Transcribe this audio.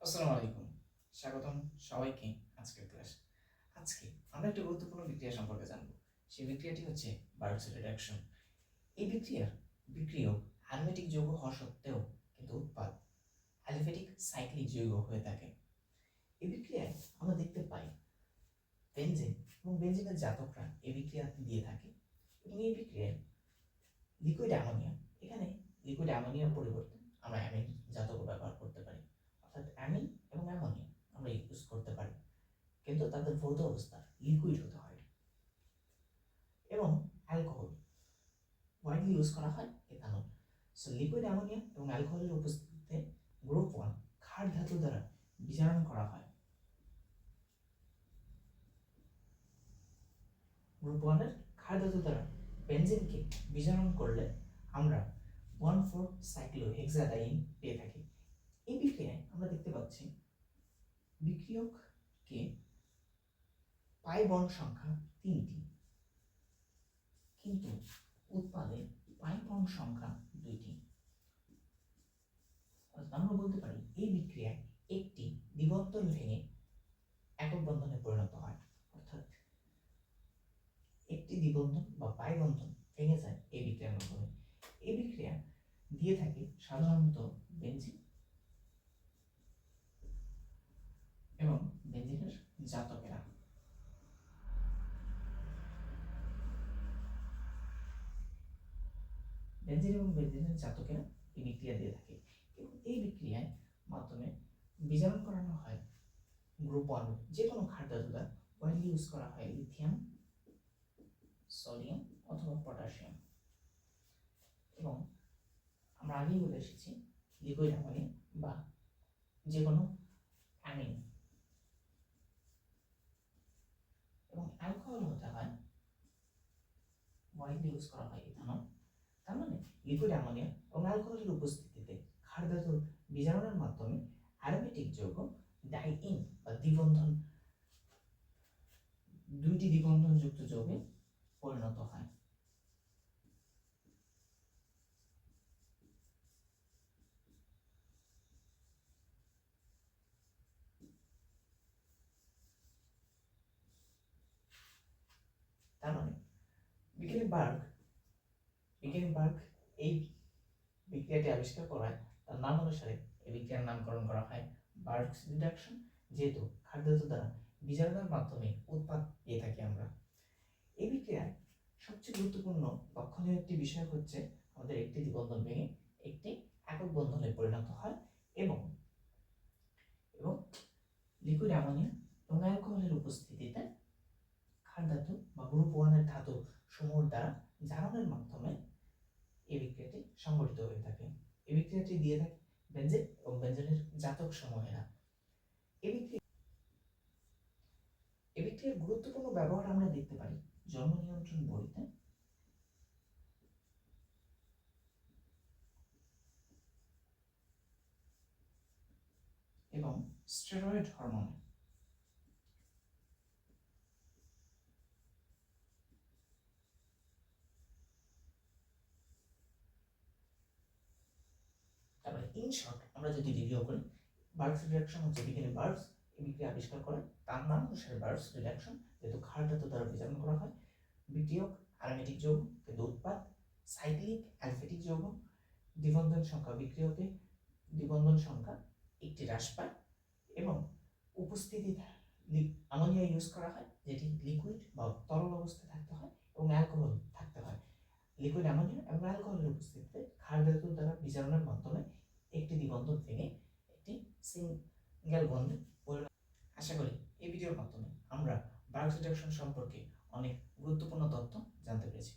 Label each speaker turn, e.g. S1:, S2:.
S1: আসসালামু আলাইকুম, স্বাগতম সবাইকে আজকের ক্লাস। আজকে আমরা একটা গুরুত্বপূর্ণ বিক্রিয়া সম্পর্কে জানব। সেই বিক্রিয়াটি হচ্ছে বার্নস রিডাকশন। এই বিক্রিয়ার বিক্রিয়ক অ্যারোমেটিক যৌগ হওয়া সত্ত্বেও কিন্তু উৎপাদ অ্যালিফ্যাটিক সাইক্লিক যৌগ হয়ে থাকে। এই বিক্রিয়ায় আমরা দেখতে পাই বেনজিন এবং বেনজিনের জাতকরা এই বিক্রিয়া দিয়ে থাকে এবং এই বিক্রিয়ায় লিকুইড অ্যামোনিয়া, এখানে লিকুইড অ্যামোনিয়ার পরিবর্তে আমরা অ্যামিন জাতক ব্যবহার করতে পারি, অর্থাৎ অ্যামিন এবং অ্যামোনিয়া আমরা ইউজ করতে পারি, কিন্তু তাদের ভৌত অবস্থা লিকুইড হতে হয়। এবং অ্যালকোহল ওয়াইডলি ইউজ করা হয় এথানল। সো লিকুইড অ্যামোনিয়া এবং অ্যালকোহলের উপস্থিতিতে গ্রুপ 1 ক্ষার ধাতু দ্বারা বিজারণ করা হয়। গ্রুপ 1 এর ক্ষার ধাতু দ্বারা বেনজিনকে বিজারণ করলে আমরা 1,4 সাইক্লোহেক্সাডাইন পেয়ে থাকি। এই বিক্রিয়ায় আমরা দেখতে পাচ্ছি বিক্রিয়ককে পাই বন্ড সংখ্যা 3টি, কিন্তু উৎপাদে পাই বন্ড সংখ্যা 2টি। আমরা বলতে পারি এই বিক্রিয়ায় একটি দ্বিবন্ধন ভেঙে একক বন্ধনে পরিণত হয়, অর্থাৎ একটি দ্বিবন্ধন বা পাই বন্ধন ভেঙে যায় এই বিক্রিয়ার মাধ্যমে। এই বিক্রিয়া দিয়ে থাকে সাধারণত বেনজিন এবং বেনজিনের জাতকেরা। বেনজিন এবং বেনজিনের জাতকেরা এই বিক্রিয়া দিয়ে থাকে এবং এই বিক্রিয়ার মাধ্যমে বিজারণ করানো হয় গ্রুপ 1 যে কোনো ক্ষার ধাতু দ্বারা। ওয়াইডলি ইউজ করা হয় লিথিয়াম, সোডিয়াম অথবা পটাশিয়াম। এবং আমরা আগেই বলে এসেছি লিকুইড অ্যামোনিয়া বা যে কোনো অ্যামিন। এবং অ্যালকোহল হতে হয় ওয়াইডলি ইউজ করা হয় ইথানল। তার মানে লিকুইড অ্যামোনিয়া এবং অ্যালকোহলের উপস্থিতিতে ক্ষার ধাতুর বিজারণের মাধ্যমে অ্যারোমেটিক যৌগ ডাইইন বা দ্বিবন্ধন, দুইটি দ্বিবন্ধন যুক্ত যৌগে পরিণত হয়। তার মানে বিজ্ঞানী বার্গ এই বিক্রিয়াটি আবিষ্কার করায় তার নাম অনুসারে এই বিক্রিয়ার নামকরণ করা হয় বার্গস রিডাকশন, যেহেতু ক্ষার ধাতু দ্বারা বিজারণের মাধ্যমে উৎপাদ পেয়ে থাকি আমরা। এই বিক্রিয়ায় সবচেয়ে গুরুত্বপূর্ণ লক্ষণীয় একটি বিষয় হচ্ছে আমাদের একটি দ্বিবন্ধন ভেঙে একটি একক বন্ধনে পরিণত হয় এবং লিকুইড অ্যামোনিয়া এবং অ্যালকোহলের উপস্থিতিতে ক্ষার ধাতু বা গ্রুপ 1 এর ধাতু সমূহ দ্বারা জারণের মাধ্যমে এই বিক্রিয়াটি সংঘটিত হয়ে থাকে। এই বিক্রিয়াটি দিয়ে থাকে বেনজিন এবং বেনজিনের জাতক সমূহেরা। এই বিক্রিয়ার গুরুত্বপূর্ণ ব্যবহার আমরা দেখতে পারি জন্ম নিয়ন্ত্রণ বড়িতে এবং স্টেরয়েড হরমোনে। তারপরে ইন শর্ট আমরা যদি রিভিউ করি, বার্গস রিডাকশন হচ্ছে বিজ্ঞানী বার্গস এই বিক্রিয়া আবিষ্কার করেন। তার নাম অনুসারে বার্গস রিডাকশন, যেহেতু ক্ষার ধাতু দ্বারা বিজারণ করা হয়। বিক্রিয়ক অ্যারোমেটিক যৌগ, কিন্তু উৎপাদ সাইক্লিক অ্যালফেটিক যৌগ। দ্বিবন্ধন সংখ্যা বিক্রিয়কে দ্বিবন্ধন সংখ্যা একটি হ্রাস পায় এবং উপস্থিতি অ্যামোনিয়া ইউজ করা হয়, যেটি লিকুইড বা তরল অবস্থায় থাকতে হয় এবং অ্যালকোহল থাকতে হয়। লিকুইড অ্যামোনিয়া এবং অ্যালকোহলের উপস্থিতিতে ক্ষার ধাতু দ্বারা বিজারণের মাধ্যমে একটি দ্বিবন্ধন ভেঙে একটি সিঙ্গেল বন্ধে পরিণত। আশা করি এই ভিডিওর মাধ্যমে আমরা বার্গস রিডাকশন সম্পর্কে অনেক গুরুত্বপূর্ণ তথ্য জানতে পেরেছি।